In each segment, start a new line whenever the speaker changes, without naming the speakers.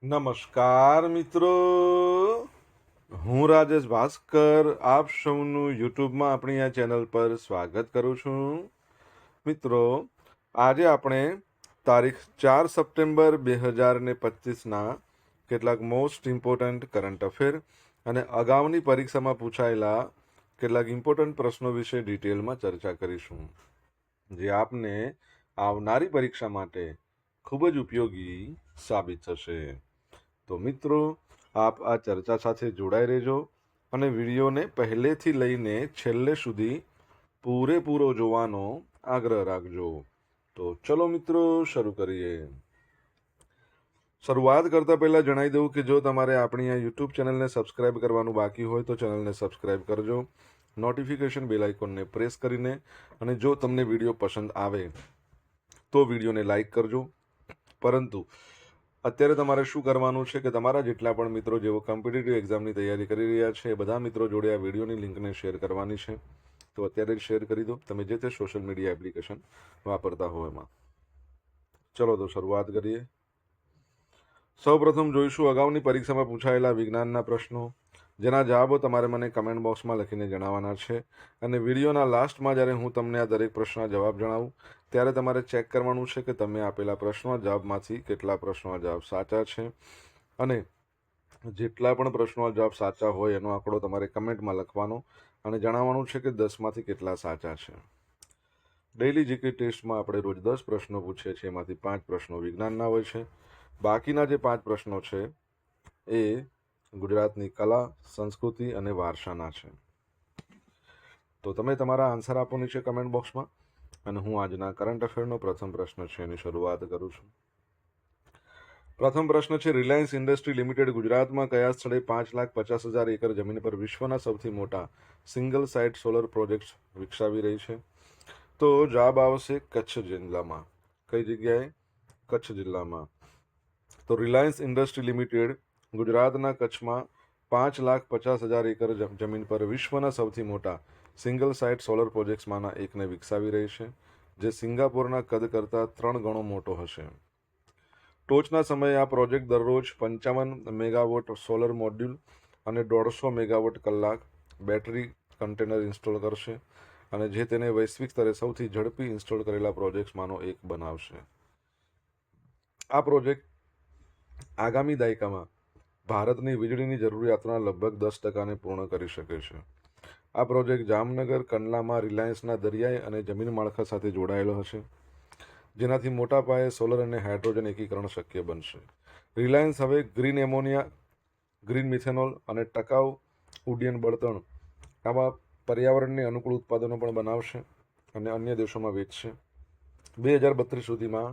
નમસ્કાર મિત્રો, હું રાજેશ ભાસ્કર આપ સૌનું યુટ્યુબમાં આપણી આ ચેનલ પર સ્વાગત કરું છું. મિત્રો, આજે આપણે તારીખ 4 સપ્ટેમ્બર 2025ના કેટલાક મોસ્ટ ઇમ્પોર્ટન્ટ કરંટ અફેર અને અગાઉની પરીક્ષામાં પૂછાયેલા કેટલાક ઇમ્પોર્ટન્ટ પ્રશ્નો વિશે ડિટેલમાં ચર્ચા કરીશું, જે આપને આવનારી પરીક્ષા માટે ખૂબ જ ઉપયોગી સાબિત થશે. તો મિત્રો, આપ આ ચર્ચા સાથે જોડાઈ રહેજો અને વિડીયોને પહેલેથી લઈને છેલ્લે સુધી પૂરેપૂરો જોવાનો આગ્રહ રાખજો. તો ચલો મિત્રો, શરૂ કરીએ. શરૂઆત કરતાં પહેલાં જણાવી દઉં કે જો તમારે આપણી આ યુટ્યુબ ચેનલને સબસ્ક્રાઇબ કરવાનું બાકી હોય તો ચેનલને સબસ્ક્રાઇબ કરજો, નોટિફિકેશન બેલ આઇકોનને પ્રેસ કરીને, અને જો તમને વિડીયો પસંદ આવે તો વિડીયોને લાઈક કરજો. પરંતુ અત્યારે તમારે શું કરવાનું છે કે તમારા જેટલા પણ મિત્રો જેઓ કોમ્પિટિટિવ એક્ઝામની તૈયારી કરી રહ્યા છે એ બધા મિત્રો જોડે આ વિડીયોની લિંકને શેર કરવાની છે. તો અત્યારે જ શેર કરી દો, તમે જે તે સોશિયલ મીડિયા એપ્લિકેશન વાપરતા હો એમાં. ચલો તો શરૂઆત કરીએ. સૌપ્રથમ જોઈશું અગાઉની પરીક્ષામાં પૂછાયેલા વિજ્ઞાનના પ્રશ્નો, જેના જવાબો તમારે મને કમેન્ટ બોક્સમાં લખીને જણાવવાના છે. અને વિડીયોના લાસ્ટમાં જ્યારે હું તમને આ દરેક પ્રશ્નના જવાબ જણાવું ત્યારે તમારે ચેક કરવાનું છે કે તમે આપેલા પ્રશ્નના જવાબમાંથી કેટલા પ્રશ્નોના જવાબ સાચા છે, અને જેટલા પણ પ્રશ્નોના જવાબ સાચા હોય એનો આંકડો તમારે કમેન્ટમાં લખવાનો અને જણાવવાનું છે કે 10માંથી કેટલા સાચા છે. ડેઇલી જીકે ટેસ્ટમાં આપણે રોજ 10 પ્રશ્નો પૂછીએ છીએ, એમાંથી 5 પ્રશ્નો વિજ્ઞાનના હોય છે. બાકીના જે 5 પ્રશ્નો છે એ ગુજરાતની કલા, સંસ્કૃતિ અને વારસાના છે. તો તમે તમારા આન્સર આપો નીચે કમેન્ટ બોક્સમાં, અને હું આજના કરંટ અફેરનો પ્રથમ પ્રશ્ન છે એની શરૂઆત કરું છું. પ્રથમ પ્રશ્ન છે, રિલાયન્સ ઇન્ડસ્ટ્રી લિમિટેડ ગુજરાતમાં કયા સ્થળે 5,50,000 એકર જમીન પર વિશ્વના સૌથી મોટા સિંગલ સાઇટ સોલર પ્રોજેક્ટ વિકસાવી રહી છે? તો જવાબ આવશે કચ્છ જિલ્લામાં. કઈ જગ્યાએ? કચ્છ જિલ્લામાં. તો રિલાયન્સ ઇન્ડસ્ટ્રી લિમિટેડ ગુજરાતના કચ્છમાં 5,50,000 એકર જમીન પર વિશ્વના સૌથી મોટા સિંગલ સાઇટ સોલર પ્રોજેક્ટ્સમાંના એકને વિકસાવી રહી છે, જે સિંગાપોરના કદ કરતાં 3 ગણો મોટો હશે. ટોચના સમયે આ પ્રોજેક્ટ દરરોજ 55 મેગાવોટ સોલર મોડ્યુલ અને 150 મેગાવોટ કલાક બેટરી કન્ટેનર ઇન્સ્ટોલ કરશે, અને જે તેને વૈશ્વિક સ્તરે સૌથી ઝડપી ઇન્સ્ટોલ કરેલા પ્રોજેક્ટ્સમાંનો એક બનાવશે. આ પ્રોજેક્ટ આગામી દાયકામાં ભારતની વીજળીની જરૂરિયાતના લગભગ 10%ને પૂર્ણ કરી શકે છે. આ પ્રોજેક્ટ જામનગર કંડલામાં રિલાયન્સના દરિયાઈ અને જમીન માળખા સાથે જોડાયેલો હશે, જેનાથી મોટા પાયે સોલર અને હાઇડ્રોજન એકીકરણ શક્ય બનશે. રિલાયન્સ હવે ગ્રીન એમોનિયા, ગ્રીન મિથેનોલ અને ટકાઉ ઉડ્ડયન બળતણ આવા પર્યાવરણને અનુકૂળ ઉત્પાદનો પણ બનાવશે અને અન્ય દેશોમાં વેચશે. 2032 સુધીમાં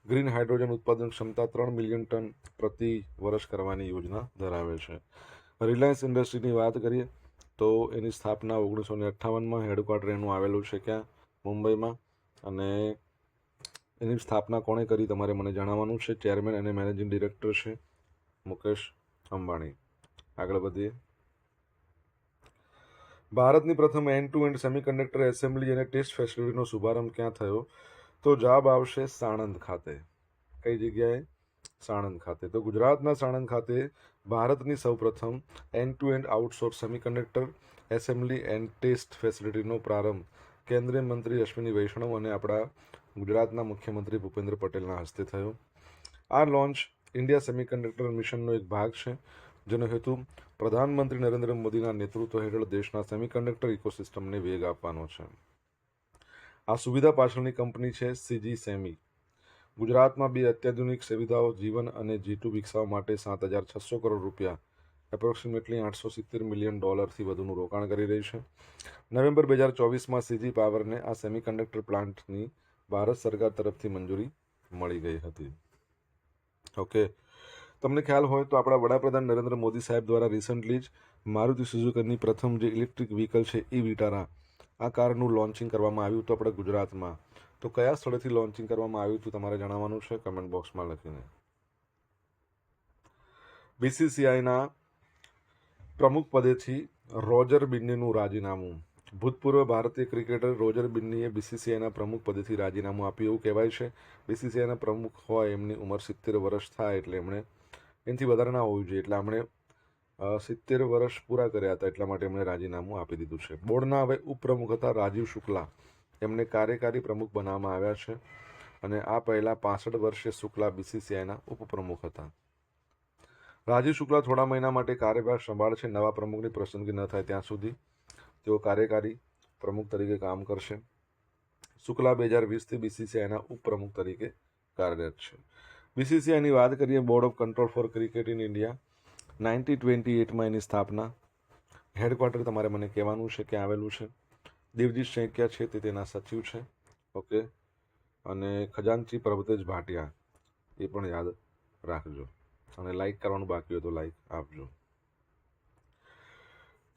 ગ્રીન હાઇડ્રોજન ઉત્પાદન ક્ષમતા 3 મિલિયન ટન પ્રતિ વર્ષ કરવાની યોજના ધરાવે છે. રિલાયન્સ ઇન્ડસ્ટ્રીની વાત કરીએ તો એની સ્થાપના 1958માં હેડક્વાર્ટર એનું આવેલું છે ક્યાં? મુંબઈમાં. અને એની સ્થાપના કોણે કરી તમારે મને જણાવવાનું છે. ચેરમેન અને મેનેજિંગ ડિરેક્ટર છે મુકેશ અંબાણી. આગળ વધીએ. ભારતની પ્રથમ end to end semiconductor assembly અને ટેસ્ટ ફેસિલિટીનો શુભારંભ ક્યાં થયો? તો જવાબ આવશે સાણંદ ખાતે. કઈ જગ્યાએ? સાણંદ ખાતે. તો ગુજરાતના સાણંદ ખાતે ભારતની સૌપ્રથમ end to end outsource semiconductor assembly and test ફેસિલિટીનો પ્રારંભ કેન્દ્રીય મંત્રી અશ્વિની વૈષ્ણવ અને આપણા ગુજરાતના મુખ્યમંત્રી ભૂપેન્દ્ર પટેલના હસ્તે થયો. આ લોન્ચ ઇન્ડિયા સેમિકન્ડક્ટર મિશનનો એક ભાગ છે, જેનો હેતુ પ્રધાનમંત્રી નરેન્દ્ર મોદીના નેતૃત્વ હેઠળ દેશના સેમિકન્ડક્ટર ઇકોસિસ્ટમને વેગ આપવાનો છે. આ સુવિધા પાછળની કંપની છે સીજી સેમી. ગુજરાતમાં 2 અત્યાધુનિક સુવિધાઓ જીવન અને G2 વિકસાવવા માટે 7,600 કરોડ રૂપિયા, એપ્રોક્સિમેટલી $870 મિલિયન વધુનું રોકાણ કરી રહી છે. નવેમ્બર 2024માં સીજી પાવરને આ સેમિકન્ડક્ટર પ્લાન્ટની ભારત સરકાર તરફથી મંજૂરી મળી ગઈ હતી. ઓકે, તમને ખ્યાલ હોય તો આપણા વડાપ્રધાન નરેન્દ્ર મોદી સાહેબ દ્વારા રિસન્ટલી જ મારુતિ સુઝુકીની પ્રથમ જે ઇલેક્ટ્રિક વ્હીકલ છે ઈ વિટારા, આ કારનું લોન્ચિંગ કરવામાં આવ્યું હતું આપણા ગુજરાતમાં. તો કયા સ્થળેથી લોન્ચિંગ કરવામાં આવ્યું હતું તમારે જણાવવાનું છે કમેન્ટ બોક્સમાં લખીને. બીસીસીઆઈના પ્રમુખ પદેથી રોજર બિન્નીનું રાજીનામું. ભૂતપૂર્વ ભારતીય ક્રિકેટર રોજર બિન્નીએ બીસીસીઆઈના પ્રમુખ પદેથી રાજીનામું આપ્યું એવું કહેવાય છે. બીસીસીઆઈના પ્રમુખ હોય એમની ઉંમર 70 વર્ષ થાય એટલે એમણે એનાથી વધારે ના હોવું જોઈએ, એટલે એમણે 70 વર્ષ પૂરા કર્યા હતા, એટલા માટે એમણે રાજીનામું આપી દીધું છે. બોર્ડના હવે ઉપપ્રમુખ હતા રાજીવ શુક્લા, એમને કાર્યકારી પ્રમુખ બનાવવામાં આવ્યા છે, અને આ પહેલાં 65 વર્ષે શુક્લા BCCIના ઉપપ્રમુખ હતા. રાજીવ શુક્લા થોડા મહિના માટે કાર્યભાર સંભાળશે. નવા પ્રમુખની પસંદગી ન થાય ત્યાં સુધી તેઓ કાર્યકારી પ્રમુખ તરીકે કામ કરશે. શુક્લા 2020થી BCCIના ઉપપ્રમુખ તરીકે કાર્યરત છે. BCCIની વાત કરીએ, board of control for cricket in India, 1928માં એની સ્થાપના. હેડક્વાર્ટર તમારે મને કહેવાનું છે કે આવેલું છે. દેવજીત શેકિયા છે તે તેના સચિવ છે. ઓકે, અને ખજાનચી પ્રભતેજ ભાટિયા, એ પણ યાદ રાખજો. અને લાઈક કરવાનું બાકી હોય તો લાઈક આપજો.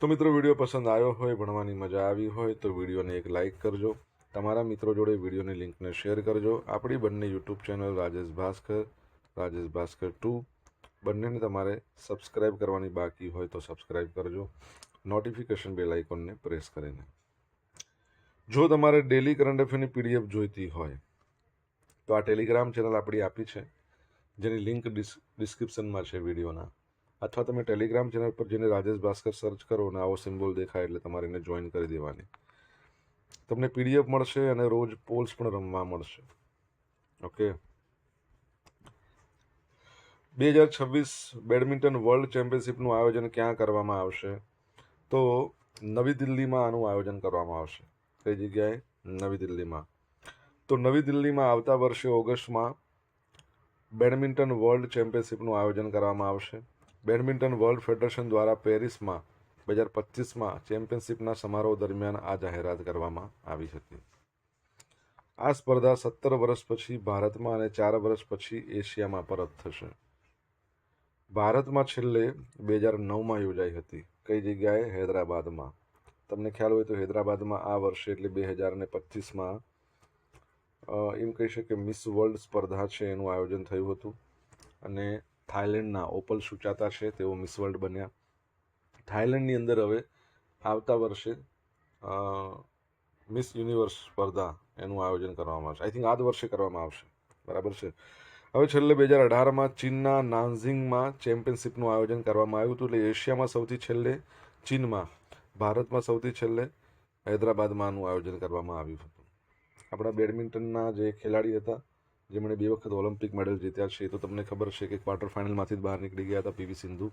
તો મિત્રો, વિડીયો પસંદ આવ્યો હોય, ભણવાની મજા આવી હોય તો વિડીયોને એક લાઈક કરજો. તમારા મિત્રો જોડે વિડીયોની લિંકને શેર કરજો. આપણી બંને યુટ્યુબ ચેનલ રાજેશ ભાસ્કર 2 બંનેને તમારે સબસ્ક્રાઈબ કરવાની બાકી હોય તો સબસ્ક્રાઈબ કરજો, નોટિફિકેશન બેલ આઇકોનને પ્રેસ કરીને. જો તમારે ડેલી કરંટ અફેરની PDF જોઈતી હોય તો આ ટેલિગ્રામ ચેનલ આપણી આપી છે, જેની લિંક ડિસ્ક્રિપ્શનમાં છે વિડીયોના. અથવા તમે ટેલિગ્રામ ચેનલ પર જઈને રાજેશ ભાસ્કર સર્ચ કરો અને આવો સિમ્બોલ દેખાય એટલે તમારે એને જોઈન કરી દેવાની. તમને PDF મળશે અને રોજ પોલ્સ પણ રમવા મળશે. ઓકે, 2026 બેડમિન્ટન વર્લ્ડ ચેમ્પિયનશિપનું આયોજન ક્યાં કરવામાં આવશે? તો નવી દિલ્હીમાં આનું આયોજન કરવામાં આવશે. કઈ જગ્યાએ? નવી દિલ્હીમાં. તો નવી દિલ્હીમાં આવતા વર્ષે ઓગસ્ટમાં બેડમિન્ટન વર્લ્ડ ચેમ્પિયનશિપનું આયોજન કરવામાં આવશે. બેડમિન્ટન વર્લ્ડ ફેડરેશન દ્વારા પેરિસમાં 2025માં ચેમ્પિયનશિપના સમારોહ દરમિયાન આ જાહેરાત કરવામાં આવી હતી. આ સ્પર્ધા 17 વર્ષ પછી ભારતમાં અને 4 વર્ષ પછી એશિયામાં પરત થશે. ભારતમાં છેલ્લે 2009માં યોજાઈ હતી. કઈ જગ્યાએ? હૈદરાબાદમાં. તમને ખ્યાલ હોય તો હૈદરાબાદમાં આ વર્ષે એટલે 2025માં એમ કહી શકે મિસ વર્લ્ડ સ્પર્ધા છે એનું આયોજન થયું હતું, અને થાઈલેન્ડના ઓપલ સુચાતા છે તેઓ મિસ વર્લ્ડ બન્યા. થાઈલેન્ડની અંદર હવે આવતા વર્ષે મિસ યુનિવર્સ સ્પર્ધા એનું આયોજન કરવામાં આવશે. આઈ થિંક આ જ વર્ષે કરવામાં આવશે, બરાબર છે. હવે છેલ્લે 2018માં ચીનના નાન્ઝિંગમાં ચેમ્પિયનશિપનું આયોજન કરવામાં આવ્યું હતું. એટલે એશિયામાં સૌથી છેલ્લે ચીનમાં, ભારતમાં સૌથી છેલ્લે હૈદરાબાદમાં આનું આયોજન કરવામાં આવ્યું હતું. આપણા બેડમિન્ટનના જે ખેલાડી હતા જેમણે 2 વખત ઓલિમ્પિક મેડલ જીત્યા છે, એ તો તમને ખબર છે કે ક્વાર્ટર ફાઇનલમાંથી જ બહાર નીકળી ગયા હતા, PV સિંધુ.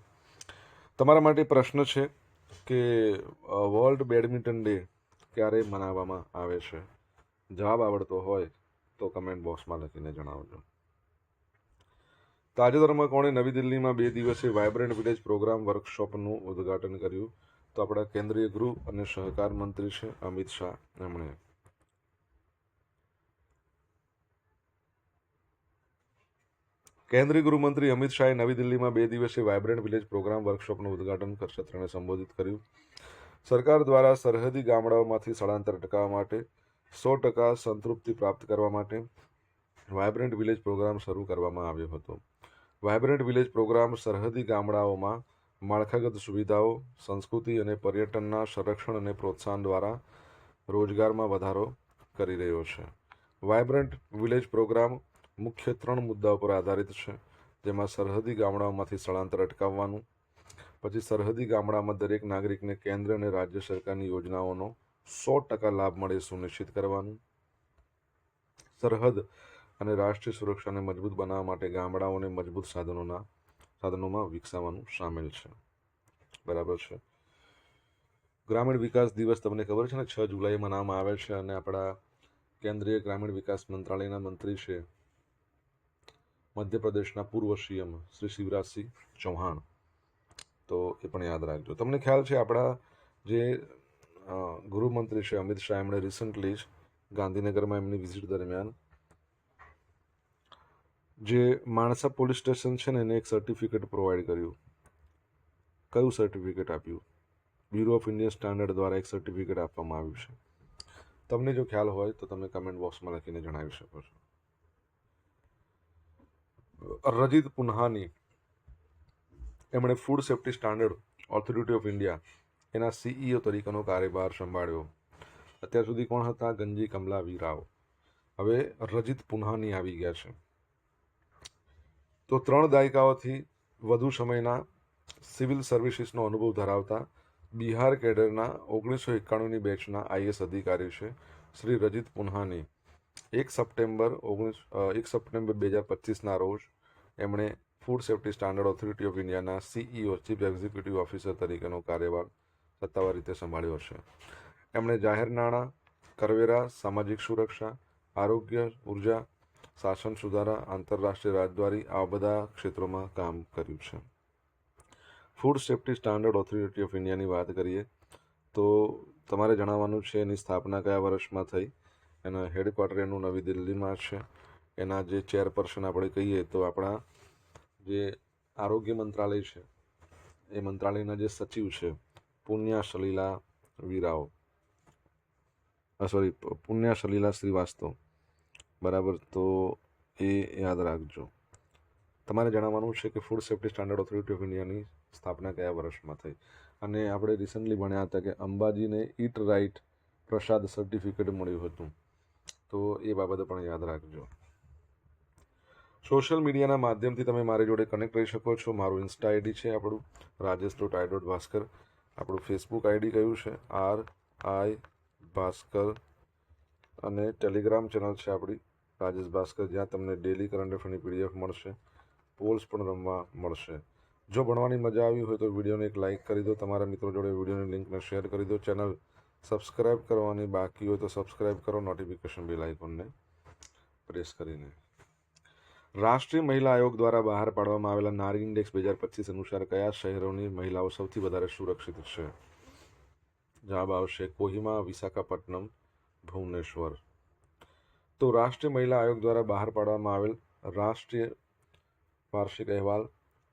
તમારા માટે પ્રશ્ન છે કે વર્લ્ડ બેડમિન્ટન ડે ક્યારે મનાવવામાં આવે છે? જવાબ આવડતો હોય તો કમેન્ટ બોક્સમાં લખીને જણાવજો. તાજેતરમાં કોણે નવી દિલ્હીમાં 2 દિવસીય વાઇબ્રન્ટ વિલેજ પ્રોગ્રામ વર્કશોપનું ઉદ્ઘાટન કર્યું? તો આપણા કેન્દ્રીય ગૃહ અને સહકાર મંત્રી છે અમિત શાહ. એમણે કેન્દ્રીય ગૃહમંત્રી અમિત શાહે નવી દિલ્હીમાં 2 દિવસીય વાઇબ્રન્ટ વિલેજ પ્રોગ્રામ વર્કશોપનું ઉદ્ઘાટન સત્રને સંબોધિત કર્યું. સરકાર દ્વારા સરહદી ગામડાઓમાંથી સ્થળાંતર અટકાવવા માટે 100% સંતૃપ્તિ પ્રાપ્ત કરવા માટે વાઇબ્રન્ટ વિલેજ પ્રોગ્રામ શરૂ કરવામાં આવ્યો હતો. વાઇબ્રન્ટ વિલેજ પ્રોગ્રામ સરહદી ગામડાઓમાં માળખાગત સુવિધાઓ, સંસ્કૃતિ અને પર્યટનના સંરક્ષણ અને પ્રોત્સાહન દ્વારા રોજગારમાં વધારો કરી રહ્યો છે. વાઇબ્રન્ટ વિલેજ પ્રોગ્રામ મુખ્ય 3 મુદ્દાઓ પર આધારિત છે, જેમાં સરહદી ગામડાઓમાંથી સ્થળાંતર અટકાવવાનું, પછી સરહદી ગામડામાં દરેક નાગરિકને કેન્દ્ર અને રાજ્ય સરકારની યોજનાઓનો 100% લાભ મળે સુનિશ્ચિત કરવાનું, સરહદ અને રાષ્ટ્રીય સુરક્ષાને મજબૂત બનાવવા માટે ગામડાઓને મજબૂત સાધનોમાં વિકસાવવાનું સામેલ છે. બરાબર છે. ગ્રામીણ વિકાસ દિવસ તમને ખબર છે ને, 6 જુલાઈ મનાવવામાં આવે છે, અને આપણા કેન્દ્રીય ગ્રામીણ વિકાસ મંત્રાલયના મંત્રી છે મધ્યપ્રદેશના પૂર્વ CM શ્રી શિવરાજસિંહ ચૌહાણ. તો એ પણ યાદ રાખજો. તમને ખ્યાલ છે આપણા જે ગૃહમંત્રી છે અમિત શાહ, એમણે રિસન્ટલી જ ગાંધીનગરમાં એમની વિઝિટ દરમિયાન જે માણસા પોલીસ સ્ટેશન છે ને એને એક સર્ટિફિકેટ પ્રોવાઈડ કર્યું. કયું સર્ટિફિકેટ આપ્યું? બ્યુરો ઓફ ઇન્ડિયન સ્ટાન્ડર્ડ દ્વારા એક સર્ટિફિકેટ આપવામાં આવ્યું છે. તમને જો ખ્યાલ હોય તો તમે કમેન્ટ બોક્સમાં લખીને જણાવી શકો છો. રજિત પુન્હાની, એમણે food safety standard authority of India એના CEO તરીકેનો કાર્યભાર સંભાળ્યો. અત્યાર સુધી કોણ હતા? ગંજી કમલાવી રાવ. હવે રજિત પુન્હાની આવી ગયા છે. તો 3 દાયકાઓથી વધુ સમયના સિવિલ સર્વિસીસનો અનુભવ ધરાવતા બિહાર કેડરના 1991ની બેચના આઈએસ અધિકારી છે શ્રી રજિત પુન્હાની 1 સપ્ટેમ્બર 2025ના રોજ એમણે food safety standard authority of ઇન્ડિયાના સીઈઓ ચીફ એક્ઝિક્યુટિવ ઓફિસર તરીકેનો કાર્યભાર સત્તાવાર રીતે સંભાળ્યો છે. એમણે જાહેર નાણાં, કરવેરા, સામાજિક સુરક્ષા, આરોગ્ય, ઉર્જા, શાસન સુધારા, આંતરરાષ્ટ્રીય રાજદ્વારી આવા બધા ક્ષેત્રોમાં કામ કર્યું છે. Food safety standard authority of ઇન્ડિયાની વાત કરીએ તો તમારે જણાવવાનું છે એની સ્થાપના કયા વર્ષમાં થઈ. એના હેડક્વાર્ટર એનું નવી દિલ્હીમાં છે. એના જે ચેરપર્સન આપણે કહીએ તો આપણા જે આરોગ્ય મંત્રાલય છે એ મંત્રાલયના જે સચિવ છે પુણ્યા સલીલા શ્રીવાસ્તવ, બરાબર. તો એ યાદ રાખજો. તમારે જણાવવાનું છે કે food safety standard authority of ઇન્ડિયાની સ્થાપના કયા વર્ષમાં થઈ. અને આપણે રિસન્ટલી ભણ્યા હતા કે અંબાજીને ઈટ રાઇટ પ્રસાદ સર્ટિફિકેટ મળ્યું હતું. તો એ બાબતે પણ યાદ રાખજો. સોશિયલ મીડિયાના માધ્યમથી તમે મારી જોડે કનેક્ટ રહી શકો છો. મારું ઇન્સ્ટા આઈડી છે આપણું rajesh.i.bhaskar. આપણું ફેસબુક આઈડી કયું છે RI ભાસ્કર. અને ટેલિગ્રામ ચેનલ છે આપણી રાજેશ ભાસ્કર, જ્યાં તમને ડેલી કરંટ અફેરની પીડીએફ મળશે, પોલ્સ પણ રમવા મળશે. જો ભણવાની મજા આવી હોય તો વિડીયોને એક લાઇક કરી દો. તમારા મિત્રો જોડે વિડીયોની લિંકને શેર કરી દો. ચેનલ સબસ્ક્રાઇબ કરવાની બાકી હોય તો સબસ્ક્રાઇબ કરો, નોટિફિકેશન બેલ આઇકોનને પ્રેસ કરીને. રાષ્ટ્રીય મહિલા આયોગ દ્વારા બહાર પાડવામાં આવેલા નારી ઇન્ડેક્સ 2025 અનુસાર કયા શહેરોની મહિલાઓ સૌથી વધારે સુરક્ષિત છે? જવાબ આવશે કોહિમા, વિશાખાપટ્ટનમ, ભુવનેશ્વર. તો રાષ્ટ્રીય મહિલા આયોગ દ્વારા બહાર પાડવામાં આવેલ રાષ્ટ્રીય વાર્ષિક અહેવાલ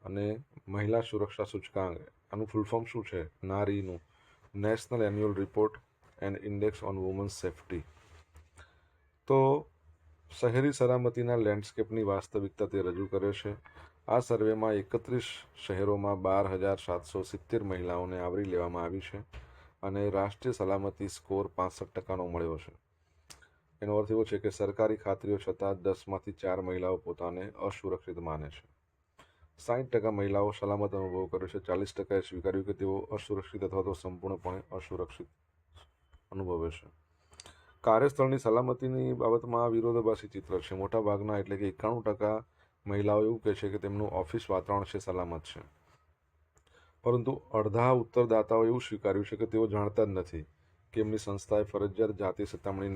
અને મહિલા સુરક્ષા સૂચકાંક, આનું ફૂલ ફોર્મ શું છે? નારીનું national annual report and index on women's safety. તો શહેરી સલામતીના લેન્ડસ્કેપની વાસ્તવિકતા તે રજૂ કરે છે. આ સર્વેમાં 31 શહેરોમાં 12,770 મહિલાઓને આવરી લેવામાં આવી છે અને રાષ્ટ્રીય સલામતી સ્કોર 65% મળ્યો છે. એનો અર્થ એવો છે કે સરકારી ખાતરીઓ છતાં 10માંથી 4 મહિલાઓ પોતાને અસુરક્ષિત માને છે. 60% મહિલાઓ સલામત અનુભવ કરે છે. 40%એ સ્વીકાર્યું કે તેઓ અસુરક્ષિત અથવા તો સંપૂર્ણપણે અસુરક્ષિત અનુભવે છે. કાર્યસ્થળની સલામતીની બાબતમાં વિરોધાભાસી ચિત્ર છે. મોટાભાગના એટલે કે 91% મહિલાઓ એવું કહે છે કે તેમનું ઓફિસ વાતાવરણ છે સલામત છે, પરંતુ અડધા ઉત્તરદાતાઓ એવું સ્વીકાર્યું છે કે તેઓ જાણતા જ નથી કે એમની સંસ્થાએ ફરજિયાત જાતિ સતામણી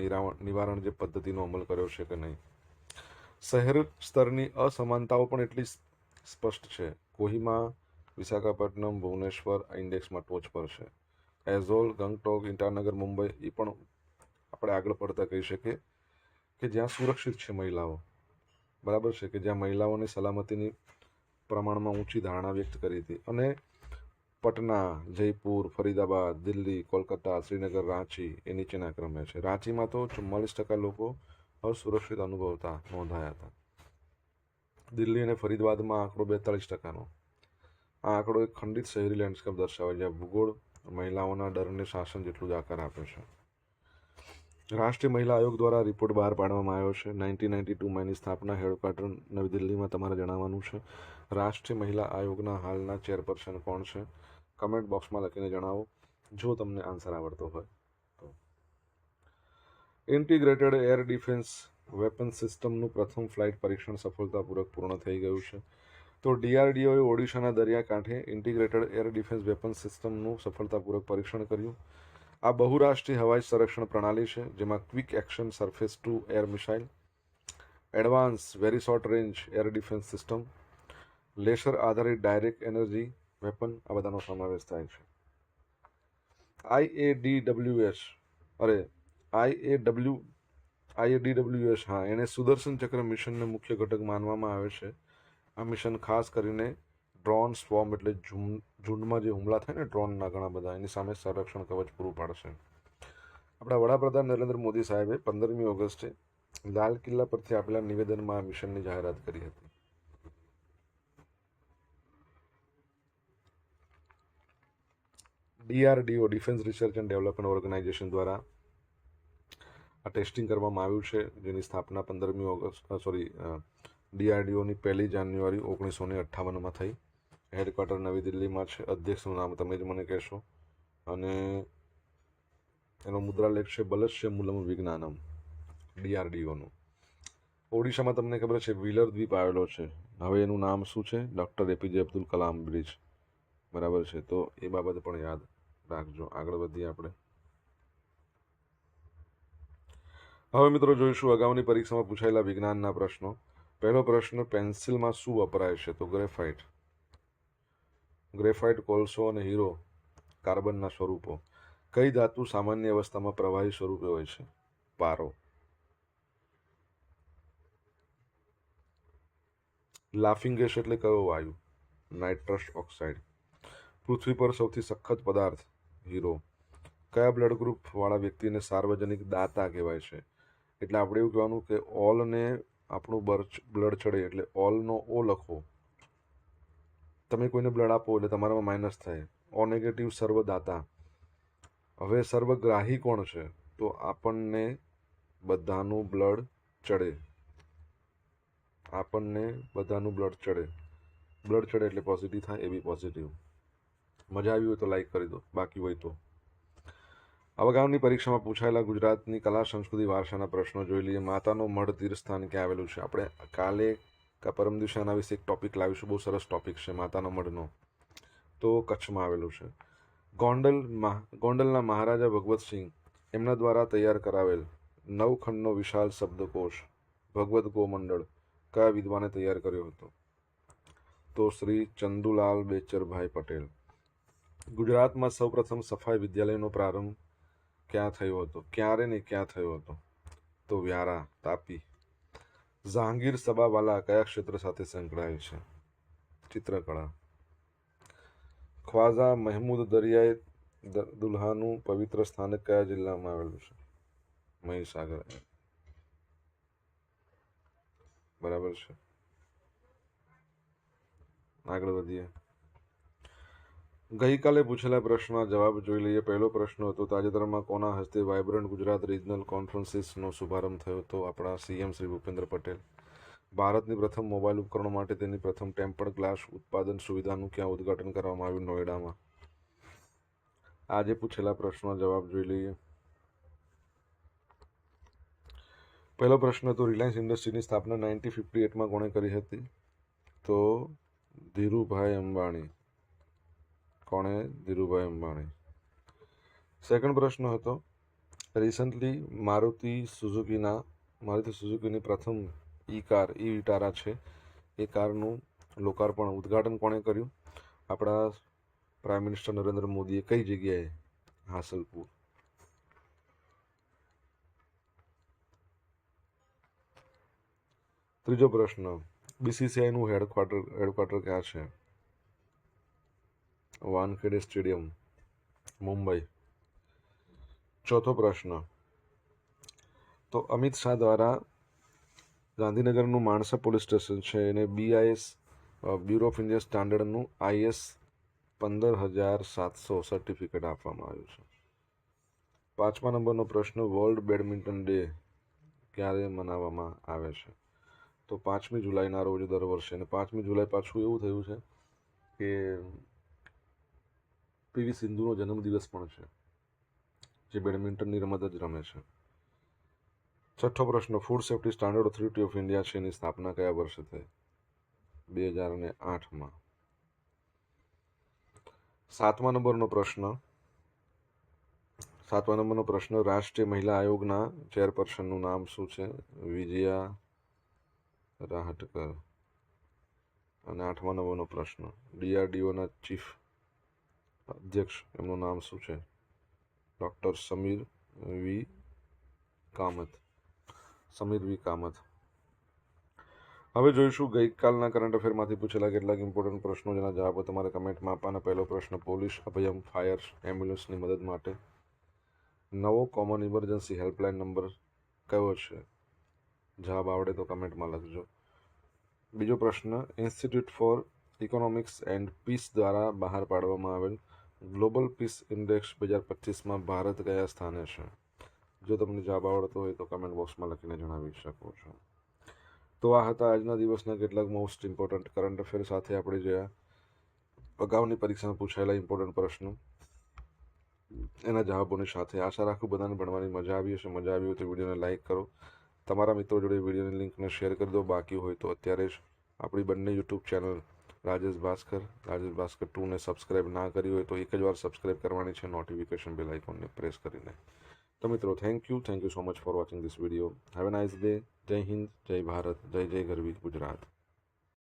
નિવારણ જે પદ્ધતિનો અમલ કર્યો છે કે નહીં. શહેર સ્તરની અસમાનતાઓ પણ એટલી સ્પષ્ટ છે. કોહિમા, વિશાખાપટ્ટનમ, ભુવનેશ્વર આ ઇન્ડેક્સમાં ટોચ પર છે. એઝોલ, ગંગટોક, ઇટાનગર, મુંબઈ એ પણ આપણે આગળ પડતા કહી શકીએ કે જ્યાં સુરક્ષિત છે મહિલાઓ, બરાબર છે, કે જ્યાં મહિલાઓની સલામતીની પ્રમાણમાં ઊંચી ધારણા વ્યક્ત કરી હતી. અને પટના, જયપુર, ફરીદાબાદ, દિલ્હી, કોલકાતા, શ્રીનગર, રાંચી એ નીચેના ક્રમે છે. રાંચીમાં તો 44% લોકો અસુરક્ષિત અનુભવતા નોંધાયા હતા. દિલ્હી અને ફરીદાબાદમાં આંકડો 42%નો. આ આંકડો એક ખંડિત શહેરી લેન્ડસ્કેપ દર્શાવે જ્યાં ભૂગોળ મહિલાઓના ડરને શાસન જેટલું જ આકાર આપે છે. રાષ્ટ્રીય મહિલા આયોગ દ્વારા રિપોર્ટ બહાર પાડવામાં આવ્યો છે. 1992માં એની સ્થાપના હેડક્વાર્ટર નવી દિલ્હીમાં. તમારે જણાવવાનું છે રાષ્ટ્રીય મહિલા આયોગના હાલના ચેરપર્સન કોણ છે? કમેન્ટ બોક્સમાં લખીને જણાવો જો તમને આન્સર આવડતો હોય તો. ઇન્ટિગ્રેટેડ એર ડિફેન્સ વેપન સિસ્ટમનું પ્રથમ ફ્લાઇટ પરીક્ષણ સફળતાપૂર્વક પૂર્ણ થઈ ગયું છે. તો DRDOએ ઓડિશાના દરિયાકાંઠે ઇન્ટિગ્રેટેડ એર ડિફેન્સ વેપન સિસ્ટમનું સફળતાપૂર્વક પરીક્ષણ કર્યું. આ બહુરાષ્ટ્રીય હવાઈ સંરક્ષણ પ્રણાલી છે જેમાં quick action surface two air missile, advance very short range air defence system, laser આધારિત ડાયરેક્ટ એનર્જી વેપન આ બધાનો સમાવેશ થાય છે. IADWS એને સુદર્શન ચક્ર મિશનને મુખ્ય ઘટક માનવામાં આવે છે. આ મિશન ખાસ કરીને ડ્રોન સ્વોર્મ એટલે ઝુંડમાં જે હુમલા થાય ને ડ્રોનના ઘણા બધા, એની સામે સંરક્ષણ કવચ પૂરું પાડશે. આપણા વડાપ્રધાન નરેન્દ્ર મોદી સાહેબે 15મી ઓગસ્ટે લાલ કિલ્લા પરથી આપેલા નિવેદનમાં આ મિશનની જાહેરાત કરી હતી. DRDO defence research and development organisation દ્વારા આ ટેસ્ટિંગ કરવામાં આવ્યું છે, જેની સ્થાપના 15મી ઓગસ્ટ DRDOની 1 જાન્યુઆરી 1958માં થઈ. હેડક્વાર્ટર નવી દિલ્હીમાં છે. અધ્યક્ષનું નામ તમે જ મને કહેશો. અને એનો મુદ્રાલેખ છે બલશ્ય મૂલમ વિજ્ઞાનમ, DRDOનું. ઓડિશામાં તમને ખબર છે વ્હીલર દ્વીપ આવેલો છે. હવે એનું નામ શું છે? Doctor APJ Abdul Kalam bridge. બરાબર છે. તો એ બાબત પણ યાદ રાખજો. આગળ વધીએ આપણે. હવે મિત્રો જોઈશું અગાઉની પરીક્ષામાં પૂછાયેલા વિજ્ઞાનના પ્રશ્નો. પહેલો પ્રશ્ન, પેન્સિલમાં શું વપરાય છે? તો ગ્રેફાઇટ. ગ્રેફાઇટ, કોલસો અને હીરો કાર્બનના સ્વરૂપો. કઈ ધાતુ સામાન્ય અવસ્થામાં પ્રવાહી સ્વરૂપે હોય છે? પારો. લાફિંગ ગેસ એટલે કયો વાયુ? Nitrous oxide. પૃથ્વી પર સૌથી સખત પદાર્થ? હીરો. કયા બ્લડ ગ્રુપ વાળા વ્યક્તિને સાર્વજનિક દાતા કહેવાય છે? એટલે આપણે એવું કહેવાનું કે ઓલને આપણું બ્લડ ચડે એટલે ઓલનો ઓ લખો. તમે કોઈને બ્લડ આપો એટલે તમારામાં માઇનસ થાય. ઓ નેગેટિવ સર્વદાતા. હવે સર્વગ્રાહી કોણ છે? તો આપણને બધાનું બ્લડ ચડે. આપણને બધાનું બ્લડ ચડે. બ્લડ ચડે એટલે પોઝિટિવ થાય, એ બી પોઝિટિવ. મજા આવી હોય તો લાઈક કરી દો, બાકી હોય તો. અગાઉની પરીક્ષામાં પૂછાયેલા ગુજરાતની કલા સંસ્કૃતિ વારસાના પ્રશ્નો જોઈ લઈએ. માતાનો મઢ તીર્થસ્થાન ક્યાં આવેલું છે? આપણે કાલે કે પરમ દિવસે આના વિશે એક ટોપિક લાવીશું. બહુ સરસ ટોપિક છે માતાનો મઢનો. તો કચ્છમાં આવેલું છે. ગોંડલના મહારાજા ભગવતસિંહ એમના દ્વારા તૈયાર કરાવેલ 9 ખંડનો વિશાળ શબ્દકોશ ભગવત ગોમંડળ કયા વિદ્વાને તૈયાર કર્યો હતો? તો શ્રી ચંદુલાલ બેચરભાઈ પટેલ. ગુજરાતમાં સૌપ્રથમ સફાઈ વિદ્યાલયનો પ્રારંભ ક્યાં થયો હતો? ક્યારે ને ક્યાં થયો હતો? તો વ્યારા, તાપી. જહાંગીર સબાવાલા કયા ક્ષેત્ર સાથે સંકળાયેલ છે? ચિત્રકળા. ખ્વાજા મહેમૂદ દરિયાઈ દુલ્હાનું પવિત્ર સ્થાનક કયા જિલ્લામાં આવેલું છે? મહીસાગર. બરાબર છે. આગળ વધીએ. ગઈકાલે પૂછેલા પ્રશ્નના જવાબ જોઈ લઈએ. પહેલો પ્રશ્ન હતો, તાજેતરમાં કોના હસ્તે વાઇબ્રન્ટ ગુજરાત રિજનલ કોન્ફરન્સીસનો શુભારંભ થયો હતો? આપણા સીએમ શ્રી ભૂપેન્દ્ર પટેલ. ભારતની પ્રથમ મોબાઈલ ઉપકરણો માટે તેની પ્રથમ ટેમ્પર્ડ ગ્લાસ ઉત્પાદન સુવિધાનું ક્યાં ઉદ્ઘાટન કરવામાં આવ્યું? નોઈડામાં. આજે પૂછેલા પ્રશ્નનો જવાબ જોઈ લઈએ. પહેલો પ્રશ્ન હતો, રિલાયન્સ ઇન્ડસ્ટ્રીની સ્થાપના 1958માં કોણે કરી હતી? તો ધીરુભાઈ અંબાણી. કોણે? ધીરુભાઈ અંબાણી. સેકન્ડ પ્રશ્ન હતો, રિસન્ટલી મારુતિ સુઝુકીની પ્રથમ ઈ વિટારા છે, એ કારનું લોકાર્પણ ઉદ્ઘાટન કોણે કર્યું? આપણા પ્રાઇમ મિનિસ્ટર નરેન્દ્ર મોદીએ. કઈ જગ્યાએ? હાસલપુર. ત્રીજો પ્રશ્ન, BCCIનું હેડક્વાર્ટર ક્યાં છે? વાનખેડે સ્ટેડિયમ, મુંબઈ. ચોથો પ્રશ્ન, તો અમિત શાહ દ્વારા ગાંધીનગરનું માણસા પોલીસ સ્ટેશન છે એને BIS બ્યુરો ઓફ ઇન્ડિયન સ્ટાન્ડર્ડનું IS 15700 સર્ટિફિકેટ આપવામાં આવ્યું છે. 5મા નંબરનો પ્રશ્ન, વર્લ્ડ બેડમિન્ટન ડે ક્યારે મનાવવામાં આવે છે? તો 5મી જુલાઈના રોજ દર વર્ષે. અને 5મી જુલાઈ પાછું એવું થયું છે કે PV સિંધુનો જન્મદિવસ પણ છે, જે બેડમિન્ટનની રમત જ રમે છે. 6થો પ્રશ્ન, food safety standard authority of India છે, એની સ્થાપના કયા વર્ષે થઈ? 2008માં. 7મા નંબરનો પ્રશ્ન, રાષ્ટ્રીય મહિલા આયોગના ચેરપર્સનનું નામ શું છે? વિજયા રાહટકર. અને 8મા નંબરનો પ્રશ્ન, DRDOના ચીફ અધ્યક્ષ એમનું નામ શું છે? ડૉક્ટર સમીર વી કામત. હવે જોઈશું ગઈકાલના કરંટ અફેરમાંથી પૂછેલા કેટલાક ઇમ્પોર્ટન્ટ પ્રશ્નો, જેના જવાબો તમારે કમેન્ટમાં આપવાના. પહેલો પ્રશ્ન, પોલીસ અભયમ ફાયર એમ્બ્યુલન્સની મદદ માટે નવો કોમન ઇમરજન્સી હેલ્પલાઇન નંબર કયો છે? જવાબ આવડે તો કમેન્ટમાં લખજો. બીજો પ્રશ્ન, institute for economics and peace દ્વારા બહાર પાડવામાં આવેલ ગ્લોબલ પીસ ઇન્ડેક્સ 2025માં ભારત કયા સ્થાને છે? જો તમને જવાબ આવડતો હોય તો કમેન્ટ બોક્સમાં લખીને જણાવી શકો છો. તો આ હતા આજના દિવસના કેટલાક મોસ્ટ ઇમ્પોર્ટન્ટ કરંટ અફેર સાથે આપણે જોયા અગાઉની પરીક્ષામાં પૂછાયેલા ઇમ્પોર્ટન્ટ પ્રશ્નો એના જવાબોની સાથે આશા રાખું બધાને ભણવાની મજા આવી હશે. મજા આવી હોય તો વિડીયોને લાઇક કરો, તમારા મિત્રો જોડે વિડીયોની લિંકને શેર કરી દો. બાકી હોય તો અત્યારે જ આપણી બંને યુટ્યુબ ચેનલ રાજેશ ભાસ્કર 2ને સબસ્ક્રાઈબ ના કરી હોય તો એક જ વાર સબસ્ક્રાઈબ કરવાની છે, નોટિફિકેશન બેલ આઇકોનને પ્રેસ કરીને. તો મિત્રો thank you so much for watching this video. Have a nice day. જય હિન્દ, જય ભારત, જય જય ગરવી ગુજરાત.